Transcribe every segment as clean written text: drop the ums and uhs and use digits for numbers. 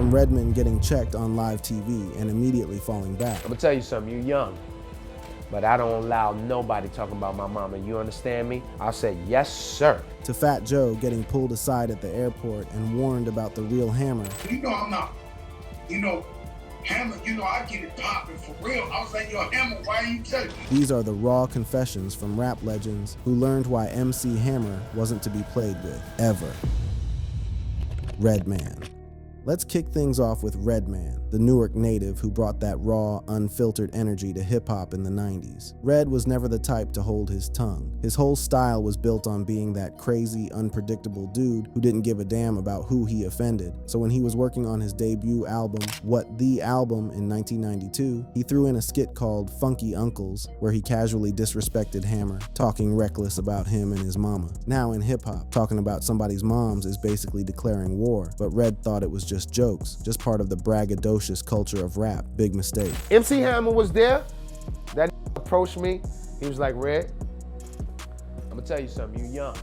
from Redman getting checked on live TV and immediately falling back. I'm gonna tell you something, you're young, but I don't allow nobody talking about my mama. You understand me? I'll say, yes, sir. To Fat Joe getting pulled aside at the airport and warned about the real Hammer. You know I'm not, Hammer, I get it popping for real. I was like, yo, Hammer, why are you telling me? These are the raw confessions from rap legends who learned why MC Hammer wasn't to be played with, ever. Redman. Let's kick things off with Redman, the Newark native who brought that raw, unfiltered energy to hip-hop in the 90s. Red was never the type to hold his tongue. His whole style was built on being that crazy, unpredictable dude who didn't give a damn about who he offended. So when he was working on his debut album, What the Album, in 1992, he threw in a skit called Funky Uncles, where he casually disrespected Hammer, talking reckless about him and his mama. Now in hip-hop, talking about somebody's moms is basically declaring war, but Red thought it was just jokes, just part of the braggadocious culture of rap. Big mistake. MC Hammer was there. That approached me. He was like, Red, I'm gonna tell you something, you young,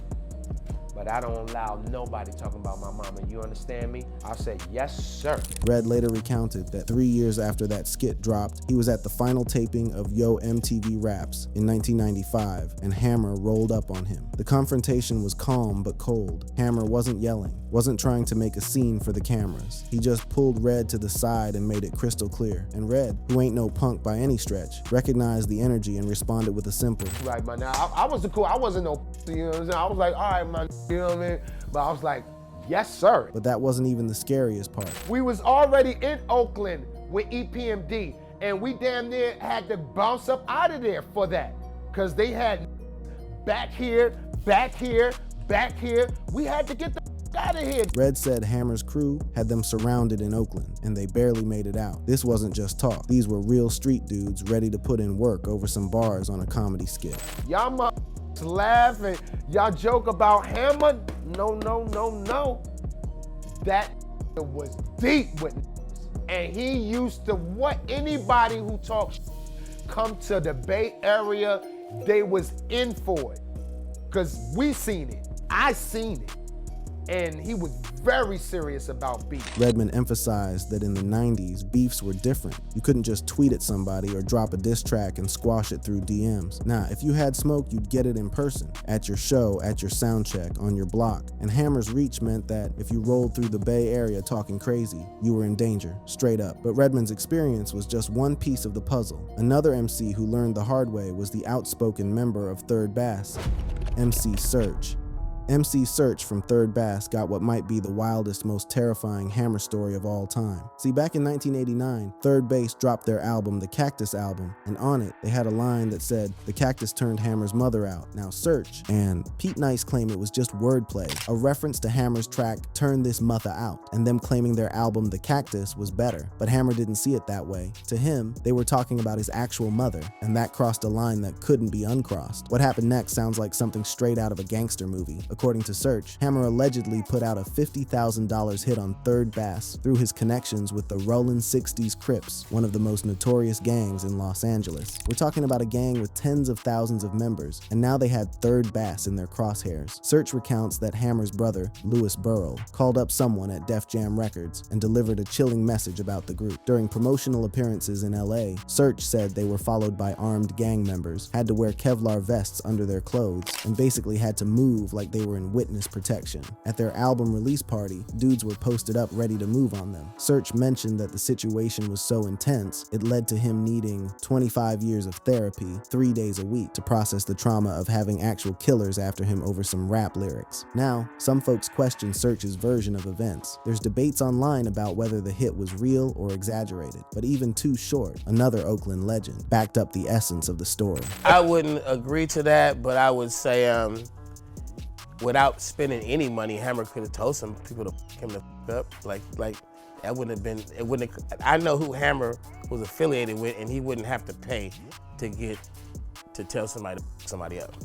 but I don't allow nobody talking about my mama. You understand me? I said, yes, sir. Red later recounted that 3 years after that skit dropped, he was at the final taping of Yo MTV Raps in 1995, and Hammer rolled up on him. The confrontation was calm but cold. Hammer wasn't yelling, wasn't trying to make a scene for the cameras. He just pulled Red to the side and made it crystal clear. And Red, who ain't no punk by any stretch, recognized the energy and responded with a simple, right, man, now I wasn't cool. I wasn't no, you know what I'm saying? I was like, all right, man, you know what I mean? But I was like, yes, sir. But that wasn't even the scariest part. We was already in Oakland with EPMD, and we damn near had to bounce up out of there for that. Cause they had back here, back here, back here. We had to get the out of here. Red said Hammer's crew had them surrounded in Oakland, and they barely made it out. This wasn't just talk. These were real street dudes ready to put in work over some bars on a comedy skit. Y'all laugh and y'all joke about Hammer. No. That was deep with, and he used to what anybody who talks come to the Bay Area, they was in for it. Cause we seen it, I seen it. And he was very serious about beef. Redman emphasized that in the 90s, beefs were different. You couldn't just tweet at somebody or drop a diss track and squash it through DMs. Nah, if you had smoke, you'd get it in person, at your show, at your sound check, on your block. And Hammer's reach meant that if you rolled through the Bay Area talking crazy, you were in danger, straight up. But Redman's experience was just one piece of the puzzle. Another MC who learned the hard way was the outspoken member of Third Bass, MC Suge. MC Search from Third Bass got what might be the wildest, most terrifying Hammer story of all time. See, back in 1989, Third Bass dropped their album, The Cactus Album, and on it, they had a line that said, "The cactus turned Hammer's mother out, now search." And Pete Nice claimed it was just wordplay, a reference to Hammer's track, Turn This Mother Out, and them claiming their album, The Cactus, was better. But Hammer didn't see it that way. To him, they were talking about his actual mother, and that crossed a line that couldn't be uncrossed. What happened next sounds like something straight out of a gangster movie. According to Search, Hammer allegedly put out a $50,000 hit on Third Bass through his connections with the Rollin' 60s Crips, one of the most notorious gangs in Los Angeles. We're talking about a gang with tens of thousands of members, and now they had Third Bass in their crosshairs. Search recounts that Hammer's brother, Louis Burrell, called up someone at Def Jam Records and delivered a chilling message about the group. During promotional appearances in LA, Search said they were followed by armed gang members, had to wear Kevlar vests under their clothes, and basically had to move like they were in witness protection. At their album release party, dudes were posted up ready to move on them. Search mentioned that the situation was so intense, it led to him needing 25 years of therapy, 3 days a week, to process the trauma of having actual killers after him over some rap lyrics. Now, some folks question Search's version of events. There's debates online about whether the hit was real or exaggerated, but even Too Short, another Oakland legend, backed up the essence of the story. I wouldn't agree to that, but I would say, without spending any money, Hammer could have told some people to f him the f up. Like that wouldn't have been, it wouldn't have, I know who Hammer was affiliated with, and he wouldn't have to pay to tell somebody to f somebody up.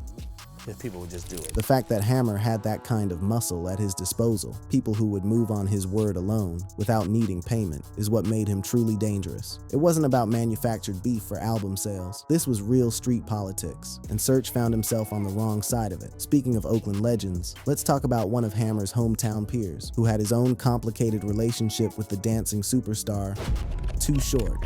if people would just do it. The fact that Hammer had that kind of muscle at his disposal, people who would move on his word alone without needing payment, is what made him truly dangerous. It wasn't about manufactured beef for album sales. This was real street politics, and Suge found himself on the wrong side of it. Speaking of Oakland legends, let's talk about one of Hammer's hometown peers, who had his own complicated relationship with the dancing superstar, Too Short.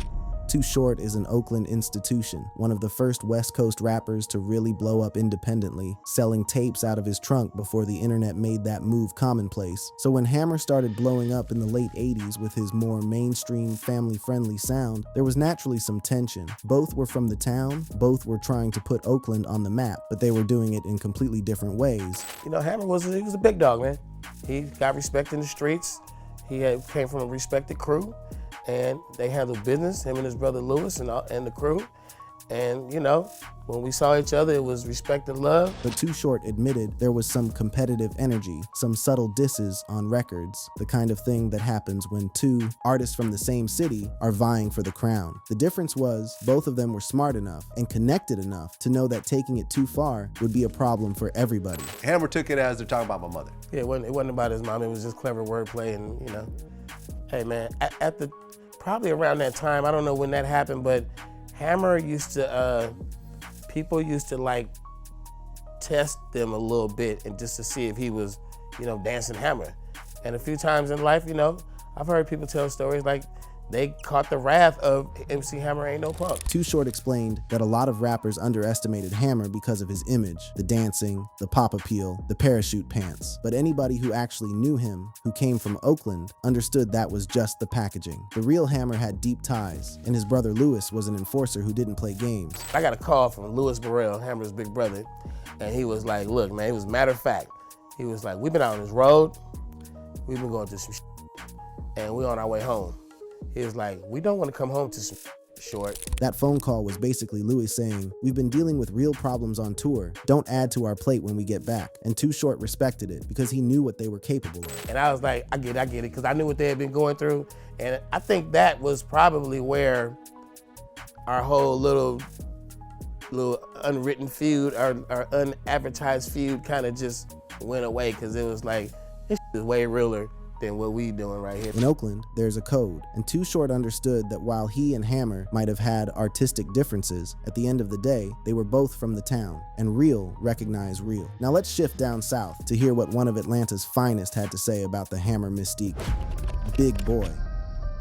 Too Short is an Oakland institution, one of the first West Coast rappers to really blow up independently, selling tapes out of his trunk before the internet made that move commonplace. So when Hammer started blowing up in the late 80s with his more mainstream, family-friendly sound, there was naturally some tension. Both were from the town, both were trying to put Oakland on the map, but they were doing it in completely different ways. You know, Hammer was a big dog, man. He got respect in the streets. Came from a respected crew. And they handled business, him and his brother Lewis and the crew. And, you know, when we saw each other, it was respect and love. But Too Short admitted there was some competitive energy, some subtle disses on records, the kind of thing that happens when two artists from the same city are vying for the crown. The difference was both of them were smart enough and connected enough to know that taking it too far would be a problem for everybody. Hammer took it as they're talking about my mother. Yeah, it wasn't about his mom. It was just clever wordplay and, you know. Hey, man, probably around that time, I don't know when that happened, but Hammer used to, people used to like test them a little bit and just to see if he was, you know, dancing Hammer. And a few times in life, you know, I've heard people tell stories like they caught the wrath of MC Hammer Ain't No Punk. Too Short explained that a lot of rappers underestimated Hammer because of his image, the dancing, the pop appeal, the parachute pants. But anybody who actually knew him, who came from Oakland, understood that was just the packaging. The real Hammer had deep ties, and his brother Lewis was an enforcer who didn't play games. I got a call from Louis Burrell, Hammer's big brother, and he was like, look, man, it was matter of fact. He was like, we've been out on this road, we've been going through some and we're on our way home. He was like, we don't want to come home to some Short. That phone call was basically Louis saying, we've been dealing with real problems on tour. Don't add to our plate when we get back. And Too Short respected it because he knew what they were capable of. And I was like, I get it, because I knew what they had been going through. And I think that was probably where our whole little unwritten feud, our unadvertised feud kind of just went away, because it was like, this is way realer than what we doing right here. In Oakland, there's a code, and Too Short understood that while he and Hammer might have had artistic differences, at the end of the day, they were both from the town, and real recognized real. Now let's shift down south to hear what one of Atlanta's finest had to say about the Hammer mystique. Big Boy.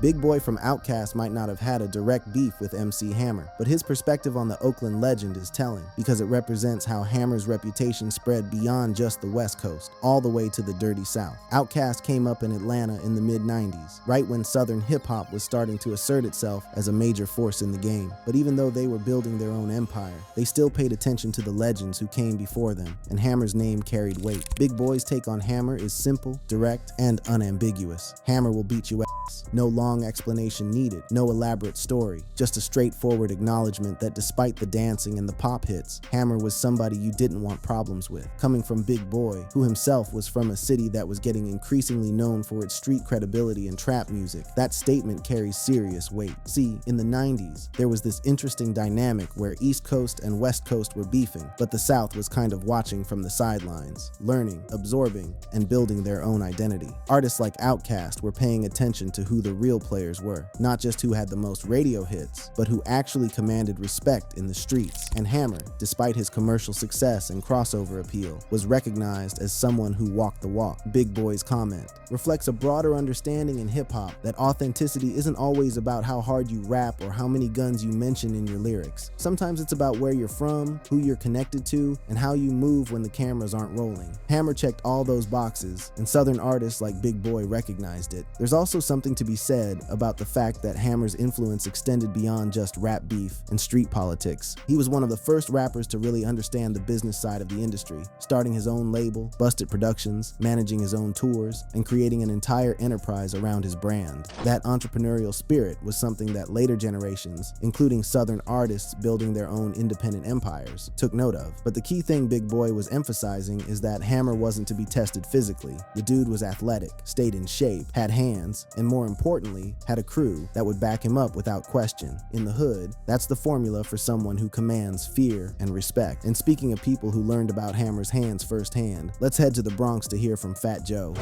Big Boy from Outkast might not have had a direct beef with MC Hammer, but his perspective on the Oakland legend is telling, because it represents how Hammer's reputation spread beyond just the West Coast, all the way to the dirty South. Outkast came up in Atlanta in the mid-90s, right when Southern hip-hop was starting to assert itself as a major force in the game. But even though they were building their own empire, they still paid attention to the legends who came before them, and Hammer's name carried weight. Big Boy's take on Hammer is simple, direct, and unambiguous. Hammer will beat you ass. No long explanation needed, no elaborate story, just a straightforward acknowledgement that despite the dancing and the pop hits, Hammer was somebody you didn't want problems with. Coming from Big Boy, who himself was from a city that was getting increasingly known for its street credibility and trap music, that statement carries serious weight. See, in the 90s, there was this interesting dynamic where East Coast and West Coast were beefing, but the South was kind of watching from the sidelines, learning, absorbing, and building their own identity. Artists like Outkast were paying attention to who the real players were, not just who had the most radio hits, but who actually commanded respect in the streets. And Hammer, despite his commercial success and crossover appeal, was recognized as someone who walked the walk. Big Boy's comment reflects a broader understanding in hip-hop that authenticity isn't always about how hard you rap or how many guns you mention in your lyrics. Sometimes it's about where you're from, who you're connected to, and how you move when the cameras aren't rolling. Hammer checked all those boxes, and Southern artists like Big Boy recognized it. There's also something to be said about the fact that Hammer's influence extended beyond just rap beef and street politics. He was one of the first rappers to really understand the business side of the industry, starting his own label, Busted Productions, managing his own tours, and creating an entire enterprise around his brand. That entrepreneurial spirit was something that later generations, including Southern artists building their own independent empires, took note of. But the key thing Big Boy was emphasizing is that Hammer wasn't to be tested physically. The dude was athletic, stayed in shape, had hands, and more importantly, importantly, had a crew that would back him up without question. In the hood, that's the formula for someone who commands fear and respect. And speaking of people who learned about Hammer's hands firsthand, let's head to the Bronx to hear from Fat Joe.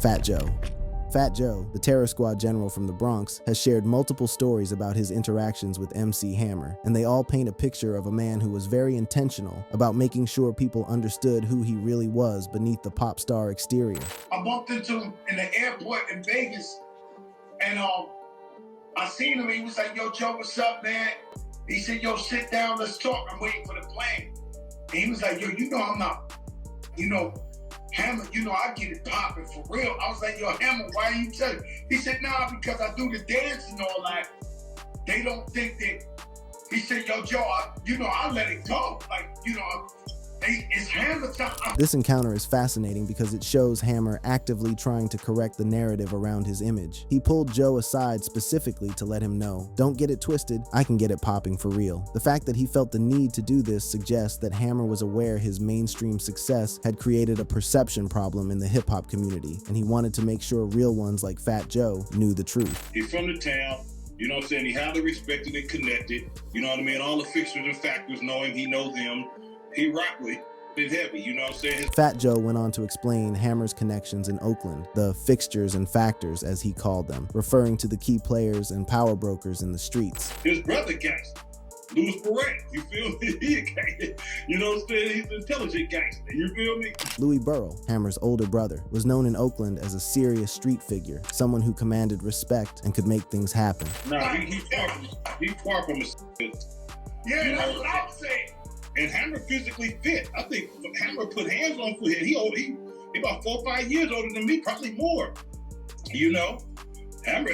Fat Joe. Fat Joe, the terror squad general from the Bronx, has shared multiple stories about his interactions with MC Hammer, and they all paint a picture of a man who was very intentional about making sure people understood who he really was beneath the pop star exterior. I bumped into him in the airport in Vegas, and I seen him. He was like, "Yo, Joe, what's up, man?" He said, "Yo, sit down, let's talk. I'm waiting for the plane." And he was like, "Yo, I'm not, Hammer, I get it popping for real." I was like, "Yo, Hammer, why are you telling me?" He said, "Nah, because I do the dance and all that. They don't think that." He said, "Yo, Joe, I let it go. Like, it's Hammer time." This encounter is fascinating because it shows Hammer actively trying to correct the narrative around his image. He pulled Joe aside specifically to let him know, "Don't get it twisted, I can get it popping for real." The fact that he felt the need to do this suggests that Hammer was aware his mainstream success had created a perception problem in the hip-hop community, and he wanted to make sure real ones like Fat Joe knew the truth. He's from the town, you know what I'm saying? He highly respected and connected, you know what I mean? All the fixtures and factors know him, he knows them. He rock with it heavy, you know what I'm saying? Fat Joe went on to explain Hammer's connections in Oakland, the fixtures and factors as he called them, referring to the key players and power brokers in the streets. His brother gangster, Louis Perez, you feel me? He a gangster, you know what I'm saying? He's an intelligent gangster, you feel me? Louis Burrell, Hammer's older brother, was known in Oakland as a serious street figure, someone who commanded respect and could make things happen. Nah, he's far from a yeah, that's what I'm saying. And Hammer physically fit. I think Hammer put hands on foot. He about 4 or 5 years older than me, probably more. Hammer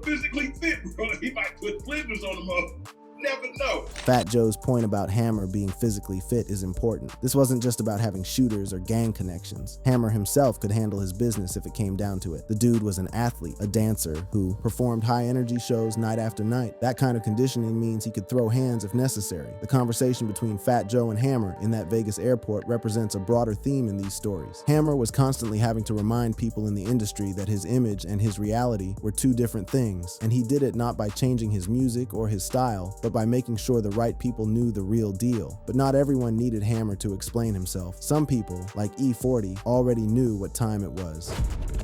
physically fit, bro. He might put blinders on him up. Never know. Fat Joe's point about Hammer being physically fit is important. This wasn't just about having shooters or gang connections. Hammer himself could handle his business if it came down to it. The dude was an athlete, a dancer, who performed high-energy shows night after night. That kind of conditioning means he could throw hands if necessary. The conversation between Fat Joe and Hammer in that Vegas airport represents a broader theme in these stories. Hammer was constantly having to remind people in the industry that his image and his reality were two different things, and he did it not by changing his music or his style, but by making sure the right people knew the real deal. But not everyone needed Hammer to explain himself. Some people, like E40, already knew what time it was.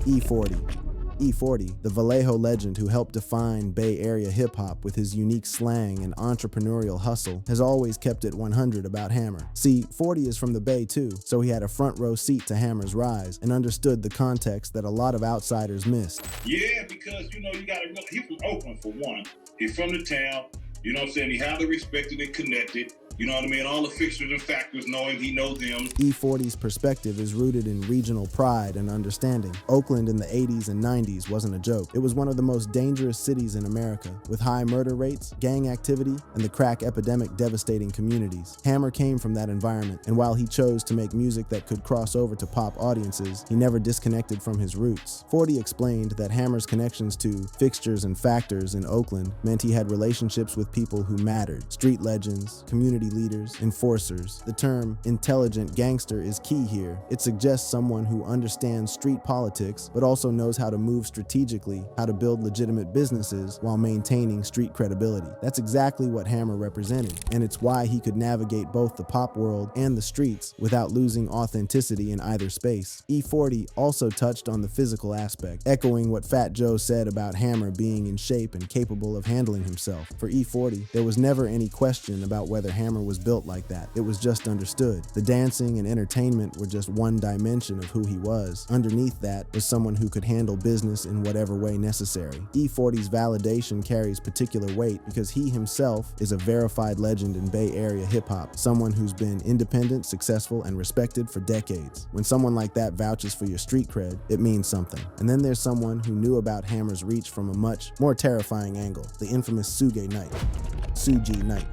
E40, the Vallejo legend who helped define Bay Area hip-hop with his unique slang and entrepreneurial hustle, has always kept it 100 about Hammer. See, 40 is from the Bay too, so he had a front row seat to Hammer's rise and understood the context that a lot of outsiders missed. Yeah, because, you gotta realize, he's from Oakland for one. He's from the town. You know what I'm saying? He highly respected and connected. You know what I mean? All the fixtures and factors know him, he knows them. E40's perspective is rooted in regional pride and understanding. Oakland in the 80s and 90s wasn't a joke. It was one of the most dangerous cities in America, with high murder rates, gang activity, and the crack epidemic devastating communities. Hammer came from that environment, and while he chose to make music that could cross over to pop audiences, he never disconnected from his roots. 40 explained that Hammer's connections to fixtures and factors in Oakland meant he had relationships with people who mattered, street legends, community leaders, enforcers. The term intelligent gangster is key here. It suggests someone who understands street politics, but also knows how to move strategically, how to build legitimate businesses while maintaining street credibility. That's exactly what Hammer represented, and it's why he could navigate both the pop world and the streets without losing authenticity in either space. E40 also touched on the physical aspect, echoing what Fat Joe said about Hammer being in shape and capable of handling himself. For E40, there was never any question about whether Hammer was built like that. It was just understood. The dancing and entertainment were just one dimension of who he was. Underneath that was someone who could handle business in whatever way necessary. E40's validation carries particular weight because he himself is a verified legend in Bay Area hip-hop, someone who's been independent, successful, and respected for decades. When someone like that vouches for your street cred, it means something. And then there's someone who knew about Hammer's reach from a much more terrifying angle, the infamous Suge night.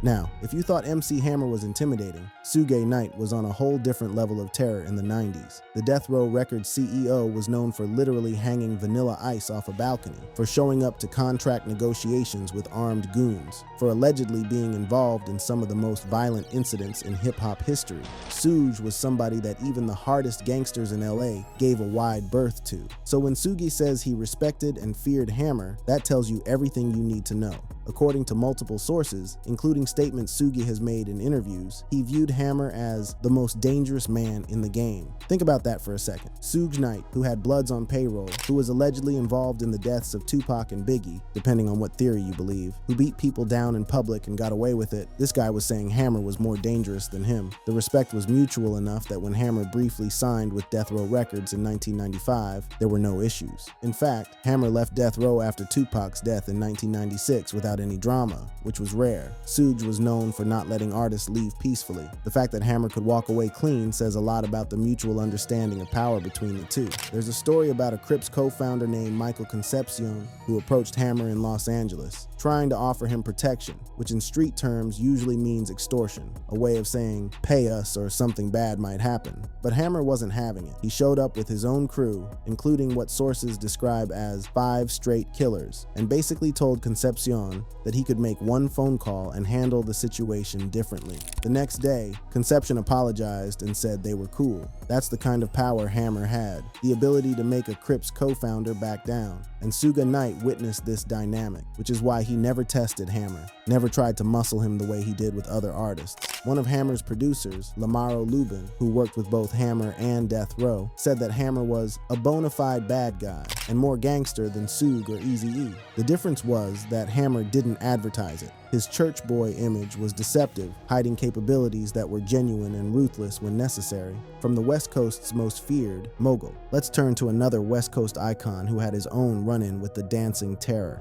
Now, if you thought MC Hammer was intimidating, Suge Knight was on a whole different level of terror in the 90s. The Death Row Records CEO was known for literally hanging Vanilla Ice off a balcony, for showing up to contract negotiations with armed goons, for allegedly being involved in some of the most violent incidents in hip-hop history. Suge was somebody that even the hardest gangsters in LA gave a wide berth to. So when Suge says he respected and feared Hammer, that tells you everything you need to know. According to multiple sources, including statements Suge has made in interviews, he viewed Hammer as the most dangerous man in the game. Think about that for a second. Suge Knight, who had Bloods on payroll, who was allegedly involved in the deaths of Tupac and Biggie, depending on what theory you believe, who beat people down in public and got away with it, this guy was saying Hammer was more dangerous than him. The respect was mutual enough that when Hammer briefly signed with Death Row Records in 1995, there were no issues. In fact, Hammer left Death Row after Tupac's death in 1996 without any drama, which was rare. Suge was known for not letting artists leave peacefully. The fact that Hammer could walk away clean says a lot about the mutual understanding of power between the two. There's a story about a Crips co-founder named Michael Concepcion who approached Hammer in Los Angeles, trying to offer him protection, which in street terms usually means extortion, a way of saying, pay us or something bad might happen. But Hammer wasn't having it. He showed up with his own crew, including what sources describe as 5 straight killers, and basically told Concepcion that he could make one phone call and handle the situation differently. The next day, Concepcion apologized and said they were cool. That's the kind of power Hammer had, the ability to make a Crips co-founder back down. And Suge Knight witnessed this dynamic, which is why he never tested Hammer, never tried to muscle him the way he did with other artists. One of Hammer's producers, Lamaro Lubin, who worked with both Hammer and Death Row, said that Hammer was a bona fide bad guy and more gangster than Suge or Eazy-E. The difference was that Hammer didn't advertise it. His church boy image was deceptive, hiding capabilities that were genuine and ruthless when necessary. From the West Coast's most feared, Mogul. Let's turn to another West Coast icon who had his own run-in with the dancing terror.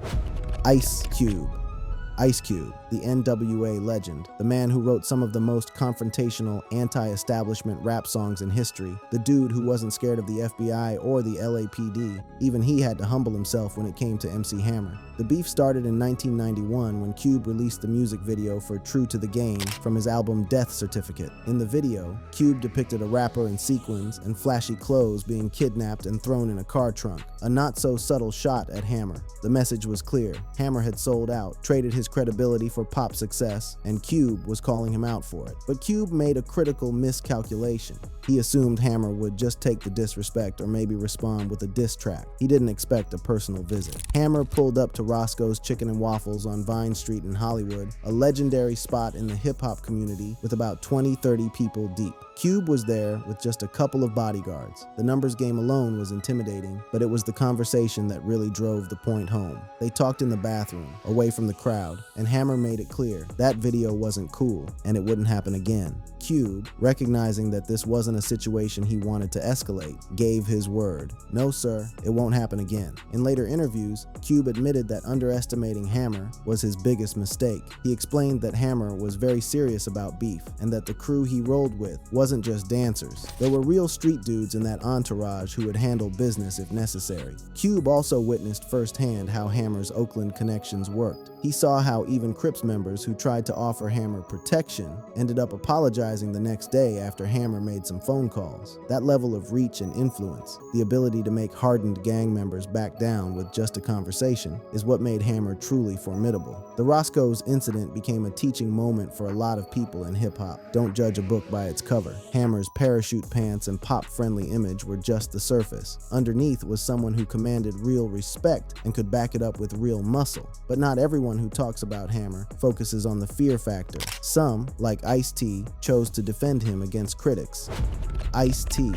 Ice Cube. Ice Cube, the NWA legend, the man who wrote some of the most confrontational, anti-establishment rap songs in history, the dude who wasn't scared of the FBI or the LAPD, even he had to humble himself when it came to MC Hammer. The beef started in 1991 when Cube released the music video for True to the Game from his album Death Certificate. In the video, Cube depicted a rapper in sequins and flashy clothes being kidnapped and thrown in a car trunk, a not-so-subtle shot at Hammer. The message was clear. Hammer had sold out, traded his credibility for pop success, and Cube was calling him out for it. But Cube made a critical miscalculation. He assumed Hammer would just take the disrespect or maybe respond with a diss track. He didn't expect a personal visit. Hammer pulled up to Roscoe's Chicken and Waffles on Vine Street in Hollywood, a legendary spot in the hip-hop community with about 20-30 people deep. Cube was there with just a couple of bodyguards. The numbers game alone was intimidating, but it was the conversation that really drove the point home. They talked in the bathroom, away from the crowd, and Hammer made it clear that video wasn't cool, and it wouldn't happen again. Cube, recognizing that this wasn't a situation he wanted to escalate, gave his word. No sir, it won't happen again. In later interviews, Cube admitted that underestimating Hammer was his biggest mistake. He explained that Hammer was very serious about beef, and that the crew he rolled with wasn't just dancers. There were real street dudes in that entourage who would handle business if necessary. Cube also witnessed firsthand how Hammer's Oakland connections worked. He saw how even Crips members who tried to offer Hammer protection ended up apologizing the next day after Hammer made some phone calls. That level of reach and influence, the ability to make hardened gang members back down with just a conversation, is what made Hammer truly formidable. The Roscoe's incident became a teaching moment for a lot of people in hip-hop. Don't judge a book by its cover. Hammer's parachute pants and pop-friendly image were just the surface. Underneath was someone who commanded real respect and could back it up with real muscle. But not everyone who talks about Hammer focuses on the fear factor. Some, like Ice-T, chose to defend him against critics. Ice-T,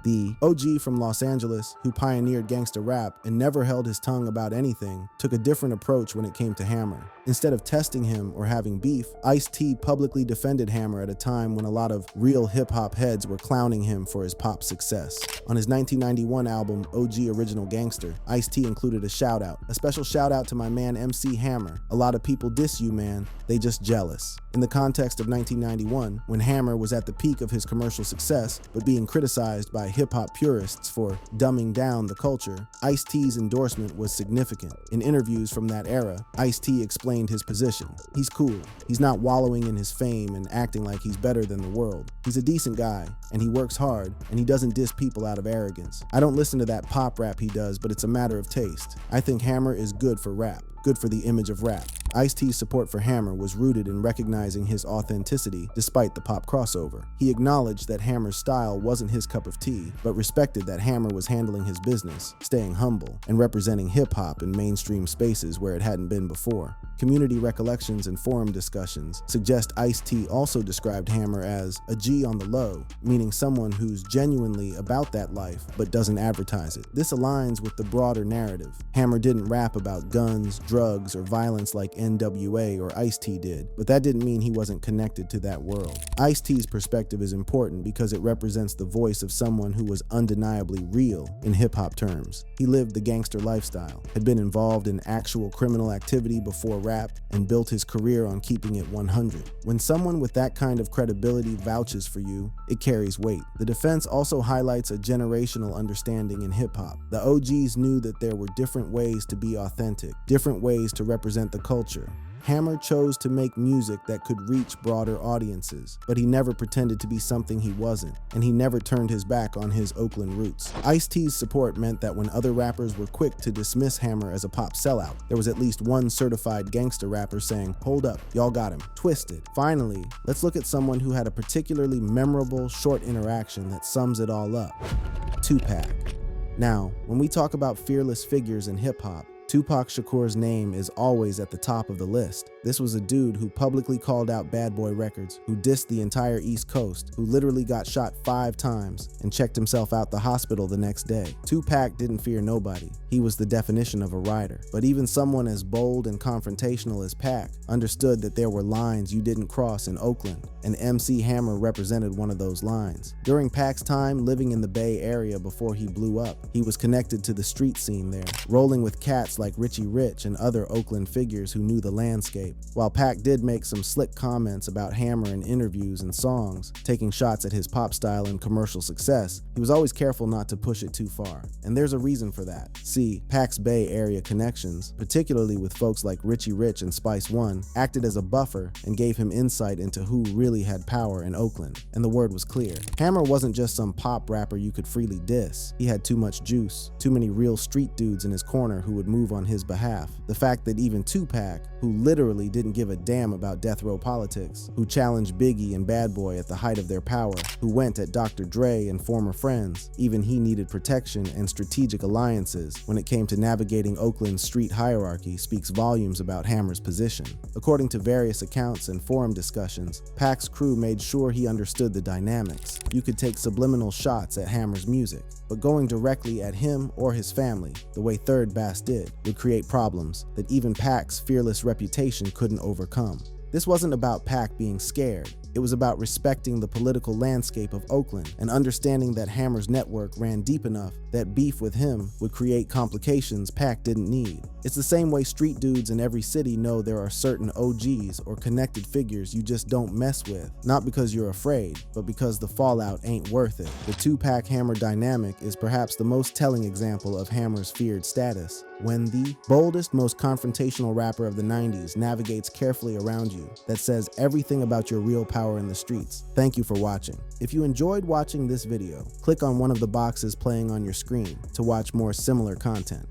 the OG from Los Angeles who pioneered gangsta rap and never held his tongue about anything, took a different approach when it came to Hammer. Instead of testing him or having beef, Ice-T publicly defended Hammer at a time when a lot of real hip-hop heads were clowning him for his pop success. On his 1991 album, OG Original Gangster, Ice-T included a shout-out. A special shout-out to my man MC Hammer. A lot of people diss you, man. They just jealous. In the context of 1991, when Hammer was at the peak of his commercial success, but being criticized by hip-hop purists for dumbing down the culture, Ice-T's endorsement was significant. In interviews from that era, Ice-T explained his position. He's cool. He's not wallowing in his fame and acting like he's better than the world. He's a decent guy, and he works hard, and he doesn't diss people out of arrogance. I don't listen to that pop rap he does, but it's a matter of taste. I think Hammer is good for rap, good for the image of rap. Ice-T's support for Hammer was rooted in recognizing his authenticity despite the pop crossover. He acknowledged that Hammer's style wasn't his cup of tea, but respected that Hammer was handling his business, staying humble, and representing hip-hop in mainstream spaces where it hadn't been before. Community recollections and forum discussions suggest Ice-T also described Hammer as a G on the low, meaning someone who's genuinely about that life but doesn't advertise it. This aligns with the broader narrative. Hammer didn't rap about guns, drugs, or violence like NWA or Ice-T did, but that didn't mean he wasn't connected to that world. Ice-T's perspective is important because it represents the voice of someone who was undeniably real in hip-hop terms. He lived the gangster lifestyle, had been involved in actual criminal activity before rap, and built his career on keeping it 100. When someone with that kind of credibility vouches for you, it carries weight. The defense also highlights a generational understanding in hip-hop. The OGs knew that there were different ways to be authentic, different ways to represent the culture. Hammer chose to make music that could reach broader audiences, but he never pretended to be something he wasn't, and he never turned his back on his Oakland roots. Ice-T's support meant that when other rappers were quick to dismiss Hammer as a pop sellout, there was at least one certified gangster rapper saying, "Hold up, y'all got him, twisted." Finally, let's look at someone who had a particularly memorable short interaction that sums it all up: Tupac. Now, when we talk about fearless figures in hip-hop, Tupac Shakur's name is always at the top of the list. This was a dude who publicly called out Bad Boy Records, who dissed the entire East Coast, who literally got shot 5 times and checked himself out the hospital the next day. Tupac didn't fear nobody. He was the definition of a rider. But even someone as bold and confrontational as Pac understood that there were lines you didn't cross in Oakland, and MC Hammer represented one of those lines. During Pac's time living in the Bay Area before he blew up, he was connected to the street scene there, rolling with cats like Richie Rich and other Oakland figures who knew the landscape. While Pac did make some slick comments about Hammer in interviews and songs, taking shots at his pop style and commercial success, he was always careful not to push it too far. And there's a reason for that. See, Pac's Bay Area connections, particularly with folks like Richie Rich and Spice One, acted as a buffer and gave him insight into who really had power in Oakland. And the word was clear. Hammer wasn't just some pop rapper you could freely diss. He had too much juice, too many real street dudes in his corner who would move on his behalf. The fact that even Tupac, who literally didn't give a damn about death row politics, who challenged Biggie and Bad Boy at the height of their power, who went at Dr. Dre and former friends, even he needed protection and strategic alliances when it came to navigating Oakland's street hierarchy, speaks volumes about Hammer's position. According to various accounts and forum discussions, Pac's crew made sure he understood the dynamics. You could take subliminal shots at Hammer's music, but going directly at him or his family, the way Third Bass did, would create problems that even Pac's fearless reputation couldn't overcome. This wasn't about Pac being scared. It was about respecting the political landscape of Oakland and understanding that Hammer's network ran deep enough that beef with him would create complications Pac didn't need. It's the same way street dudes in every city know there are certain OGs or connected figures you just don't mess with, not because you're afraid, but because the fallout ain't worth it. The Tupac-Hammer dynamic is perhaps the most telling example of Hammer's feared status. When the boldest, most confrontational rapper of the 90s navigates carefully around you, that says everything about your real power in the streets. Thank you for watching. If you enjoyed watching this video, click on one of the boxes playing on your screen to watch more similar content.